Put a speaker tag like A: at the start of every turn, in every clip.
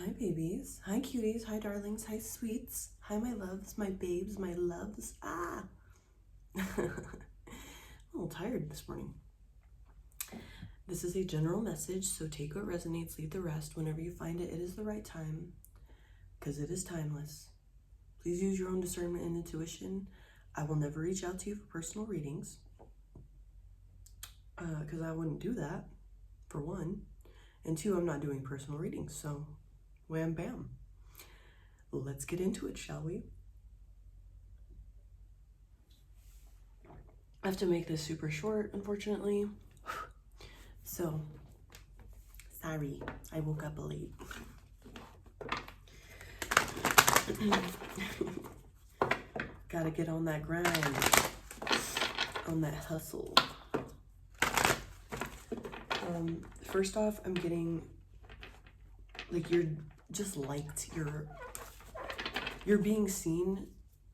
A: Hi babies, hi cuties, hi darlings, hi sweets, hi my loves, my babes, my loves. I'm a little tired this morning. This is a general message, so take what resonates, leave the rest. Whenever you find it, it is the right time, because it is timeless. Please use your own discernment and intuition. I will never reach out to you for personal readings, because I wouldn't do that, for one. And two, I'm not doing personal readings, so wham bam. Let's get into it, shall we? I have to make this super short, unfortunately. So, sorry, I woke up late. Gotta get on that grind, on that hustle. First off, I'm getting, like, you're just liked. You're being seen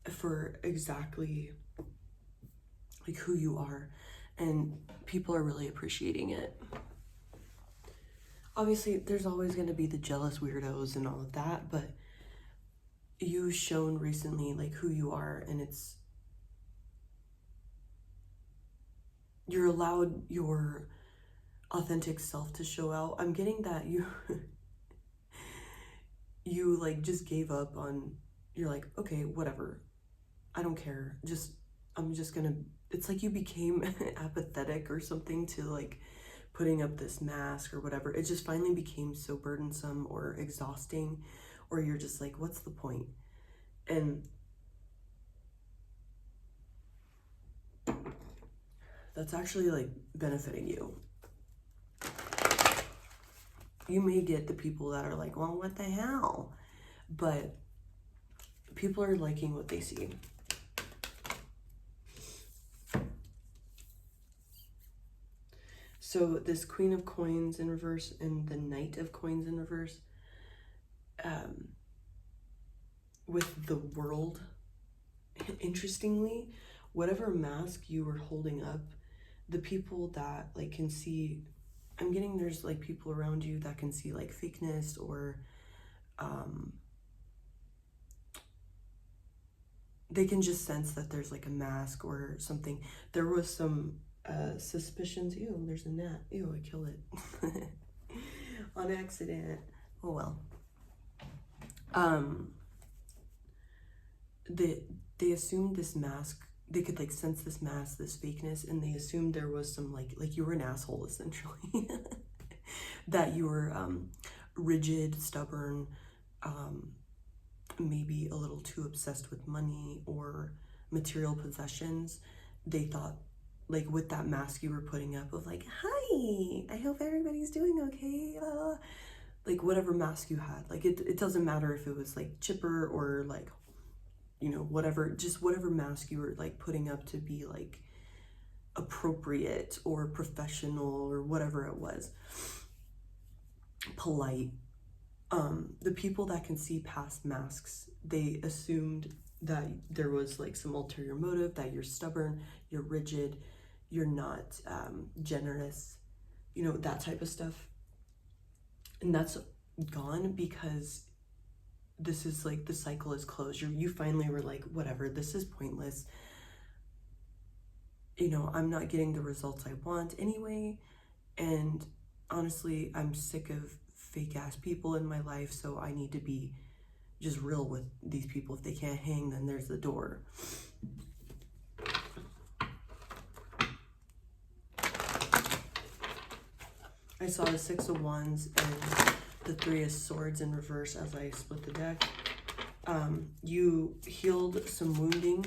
A: for exactly like who you are, and people are really appreciating it. Obviously, there's always going to be the jealous weirdos and all of that, but you've shown recently like who you are, and you're allowed your authentic self to show out. I'm getting that you you like just gave up on, you're like, okay, whatever, I don't care, I'm just gonna, it's like you became apathetic or something to like putting up this mask or whatever. It just finally became so burdensome or exhausting, or you're just like, what's the point? And that's actually like benefiting you. You may get the people that are like, well, what the hell? But people are liking what they see. So this Queen of Coins in reverse and the Knight of Coins in reverse, with the World, interestingly, whatever mask you were holding up, the people that like can see, I'm getting there's like people around you that can see like fakeness, or they can just sense that there's like a mask or something. There was some suspicions. Ew, there's a gnat. Ew, I killed it on accident. Oh well. They assumed this mask, they could like sense this mask, this fakeness, and they assumed there was some like you were an asshole essentially. That you were rigid, stubborn, maybe a little too obsessed with money or material possessions. They thought, like, with that mask you were putting up of like, hi, I hope everybody's doing okay, like whatever mask you had, like it doesn't matter if it was like chipper or like, you know, whatever, just whatever mask you were like putting up to be like appropriate or professional or whatever it was, polite. The people that can see past masks, they assumed that there was like some ulterior motive, that you're stubborn, you're rigid, you're not generous, you know, that type of stuff. And that's gone, because this is like, the cycle is closed. You finally were like, whatever, this is pointless. You know, I'm not getting the results I want anyway. And honestly, I'm sick of fake ass people in my life, so I need to be just real with these people. If they can't hang, then there's the door. I saw the Six of Wands and the Three of Swords in reverse as I split the deck. You healed some wounding,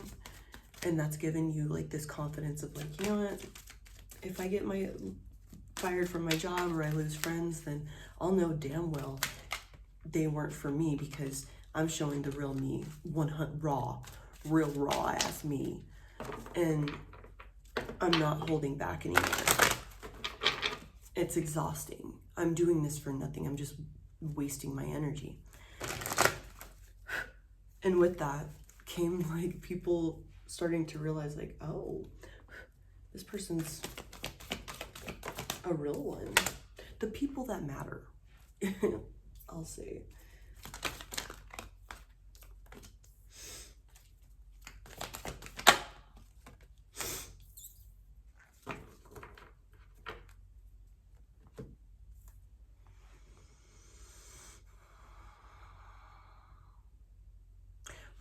A: and that's given you like this confidence of like, you know what, if I get fired from my job or I lose friends, then I'll know damn well they weren't for me, because I'm showing the real me, real raw ass me, and I'm not holding back anymore. It's exhausting. I'm doing this for nothing. I'm just wasting my energy. And with that came like people starting to realize like, oh, this person's a real one. The people that matter, I'll say.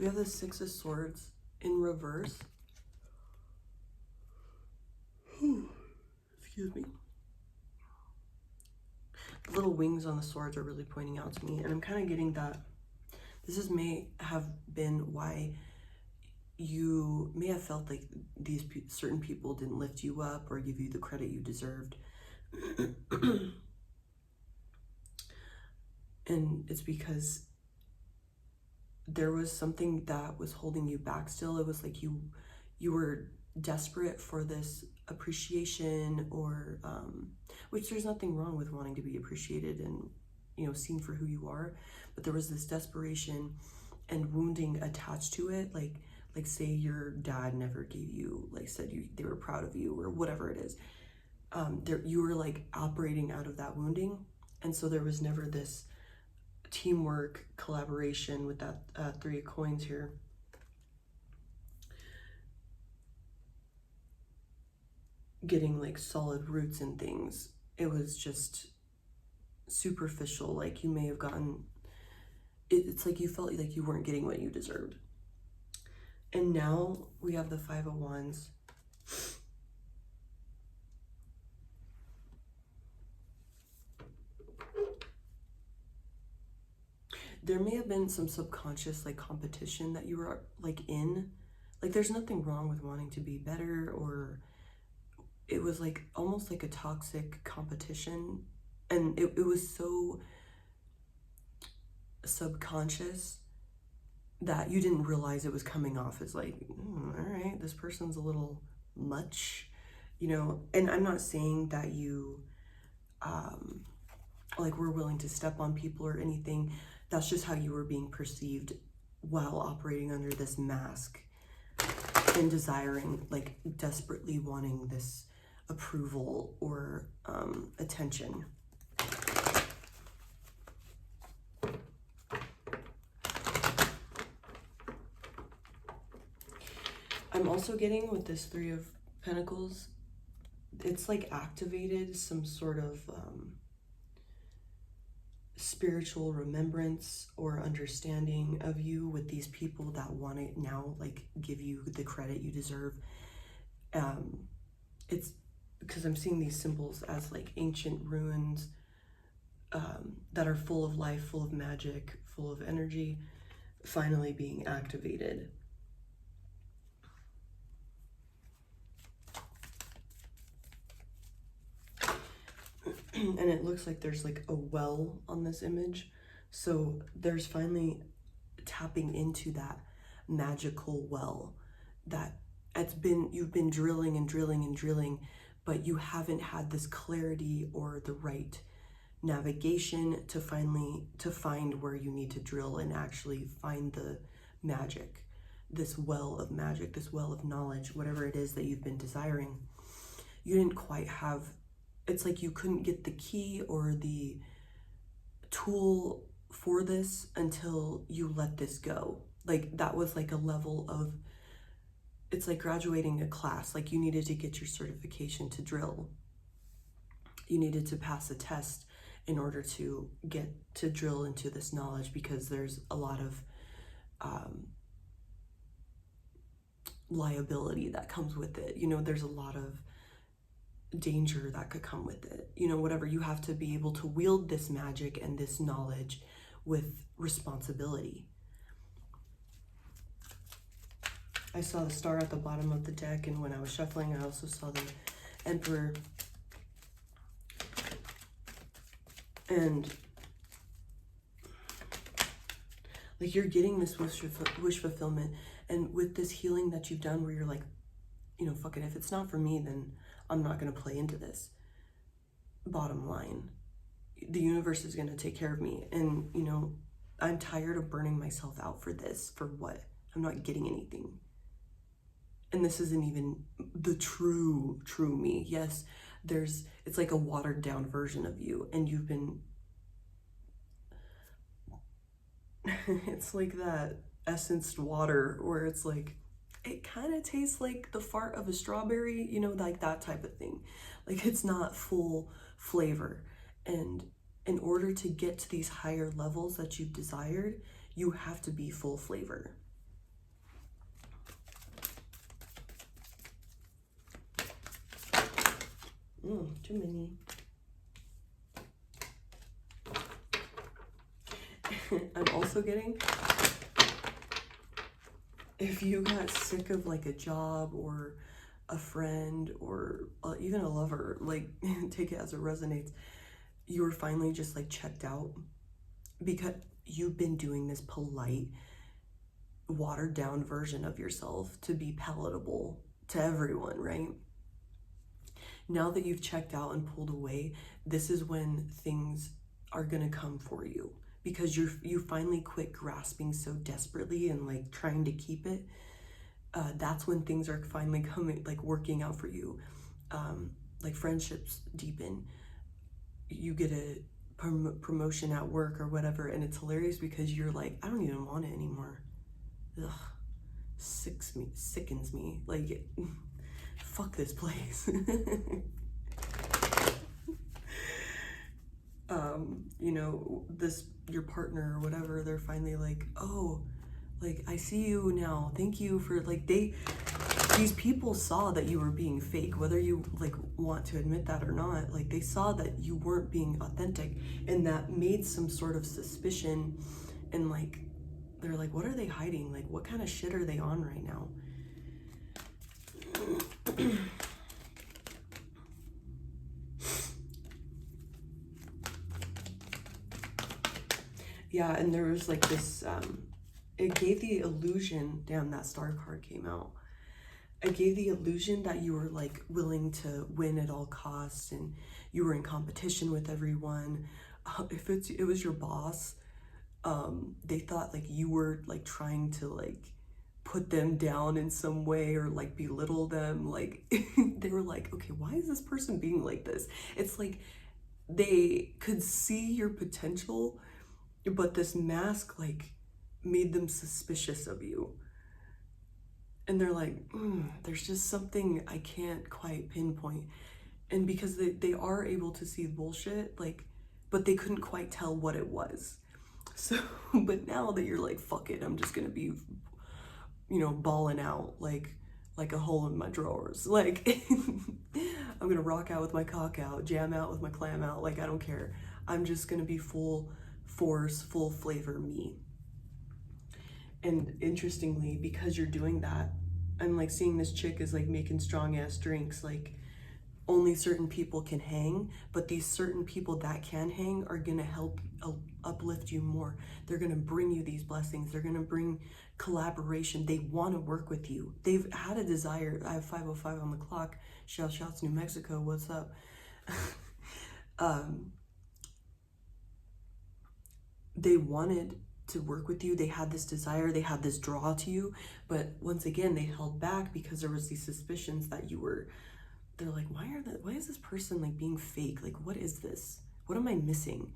A: We have the Six of Swords in reverse. Excuse me. The little wings on the swords are really pointing out to me, and I'm kind of getting that may have been why you may have felt like these certain people didn't lift you up or give you the credit you deserved. And it's because there was something that was holding you back still. It was like you were desperate for this appreciation, or which there's nothing wrong with wanting to be appreciated and, you know, seen for who you are, but there was this desperation and wounding attached to it. Like say your dad never gave you, like said they were proud of you, or whatever it is. You were like operating out of that wounding, and so there was never this teamwork, collaboration with that Three of Coins here. Getting like solid roots in things. It was just superficial. Like you may have gotten, it's like you felt like you weren't getting what you deserved. And now we have the Five of Wands. There may have been some subconscious like competition that you were like in. Like there's nothing wrong with wanting to be better, or it was like almost like a toxic competition, and it was so subconscious that you didn't realize it was coming off as like, all right, this person's a little much, you know. And I'm not saying that you like were willing to step on people or anything. That's just how you were being perceived while operating under this mask and desiring, like desperately wanting this approval or attention. I'm also getting with this Three of Pentacles, it's like activated some sort of spiritual remembrance or understanding of you with these people that want to now like give you the credit you deserve. It's because I'm seeing these symbols as like ancient ruins that are full of life, full of magic, full of energy, finally being activated. And it looks like there's like a well on this image. So there's finally tapping into that magical well that you've been drilling and drilling and drilling, but you haven't had this clarity or the right navigation to find where you need to drill and actually find the magic, this well of magic, this well of knowledge, whatever it is that you've been desiring. You didn't quite have, it's like you couldn't get the key or the tool for this until you let this go. Like that was like a level of, it's like graduating a class. Like you needed to get your certification to drill. You needed to pass a test in order to get to drill into this knowledge, because there's a lot of liability that comes with it. You know, there's a lot of danger that could come with it. You know, whatever, you have to be able to wield this magic and this knowledge with responsibility. I saw the Star at the bottom of the deck, and when I was shuffling, I also saw the Emperor. And like you're getting this wish fulfillment, and with this healing that you've done where you're like, you know, fuck it, if it's not for me, then I'm not going to play into this. Bottom line, the universe is going to take care of me. And, you know, I'm tired of burning myself out for this. For what? I'm not getting anything. And this isn't even the true me. Yes, it's like a watered down version of you, and you've been, it's like that essenced water where it's like, it kind of tastes like the fart of a strawberry, you know, like that type of thing. Like it's not full flavor. And in order to get to these higher levels that you've desired, you have to be full flavor. Too many. I'm also getting, if you got sick of like a job or a friend or even a lover, like take it as it resonates, you were finally just like checked out because you've been doing this polite, watered down version of yourself to be palatable to everyone, right? Now that you've checked out and pulled away, this is when things are gonna come for you, because you finally quit grasping so desperately and like trying to keep it. That's when things are finally coming, like working out for you. Like friendships deepen, you get a promotion at work or whatever, and it's hilarious because you're like, I don't even want it anymore. Ugh, sickens me. Like, fuck this place. You know, your partner or whatever, they're finally like, oh, like, I see you now. Thank you for, like, these people saw that you were being fake, whether you, like, want to admit that or not. Like, they saw that you weren't being authentic, and that made some sort of suspicion, and, like, they're like, what are they hiding? Like, what kind of shit are they on right now? Yeah, and there was like this, it gave the illusion, damn, that star card came out. It gave the illusion that you were like willing to win at all costs and you were in competition with everyone. If it was your boss, they thought like you were like trying to like put them down in some way or like belittle them. Like they were like, okay, why is this person being like this? It's like they could see your potential, but this mask like made them suspicious of you. And they're like, there's just something I can't quite pinpoint. And because they are able to see bullshit, like, but they couldn't quite tell what it was. So, but now that you're like, fuck it, I'm just gonna be, you know, balling out like a hole in my drawers. Like, I'm gonna rock out with my cock out, jam out with my clam out. Like, I don't care. I'm just gonna be full force, full flavor me. And interestingly, because you're doing that, I'm like seeing this chick is like making strong ass drinks. Like, only certain people can hang, but these certain people that can hang are gonna help uplift you more. They're gonna bring you these blessings. They're gonna bring collaboration. They want to work with you. They've had a desire. I have 5:05 on the clock. Shouts New Mexico. What's up? They wanted to work with you. They had this desire. They had this draw to you. But once again, they held back because there was these suspicions that you were. They're like, why is this person like being fake? Like, what is this? What am I missing?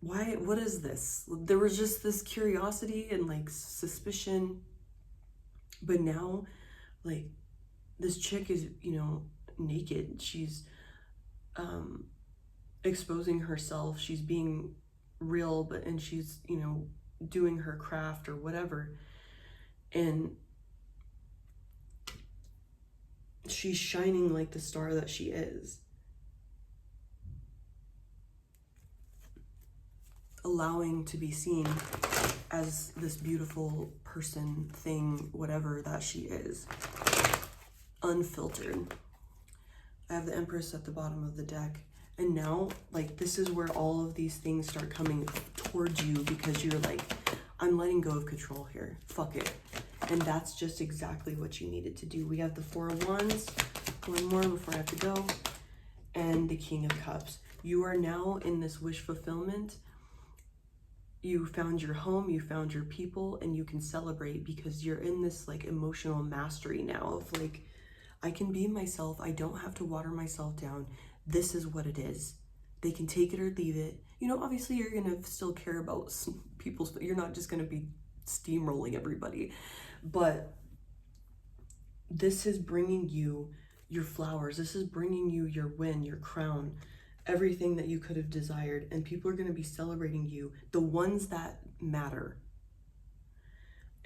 A: What is this? There was just this curiosity and like suspicion. But now, like, this chick is, you know, naked. She's exposing herself. She's being real, and she's, you know, doing her craft or whatever. And she's shining like the star that she is. Allowing to be seen as this beautiful person, thing, whatever that she is. Unfiltered. I have the Empress at the bottom of the deck. And now, like, this is where all of these things start coming towards you because you're like, I'm letting go of control here. Fuck it. And that's just exactly what you needed to do. We have the Four of Wands. One more before I have to go. And the King of Cups. You are now in this wish fulfillment. You found your home, you found your people, and you can celebrate because you're in this like emotional mastery now of like, I can be myself. I don't have to water myself down. This is what it is. They can take it or leave it. You know, obviously you're going to still care about people's, you're not just going to be steamrolling everybody. But this is bringing you your flowers. This is bringing you your win, your crown, everything that you could have desired. And people are going to be celebrating you, the ones that matter.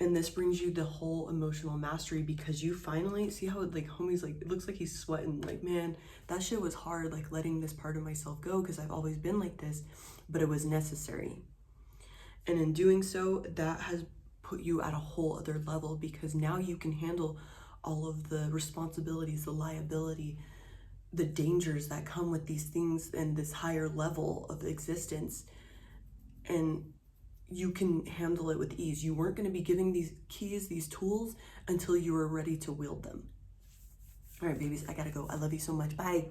A: And this brings you the whole emotional mastery, because you finally see how like homie's like, it looks like he's sweating, like, man, that shit was hard, like letting this part of myself go, because I've always been like this, but it was necessary. And in doing so, that has put you at a whole other level, because now you can handle all of the responsibilities, the liability, the dangers that come with these things and this higher level of existence. And you can handle it with ease. You weren't going to be giving these keys, these tools, until you were ready to wield them. All right, babies, I gotta go. I love you so much. Bye.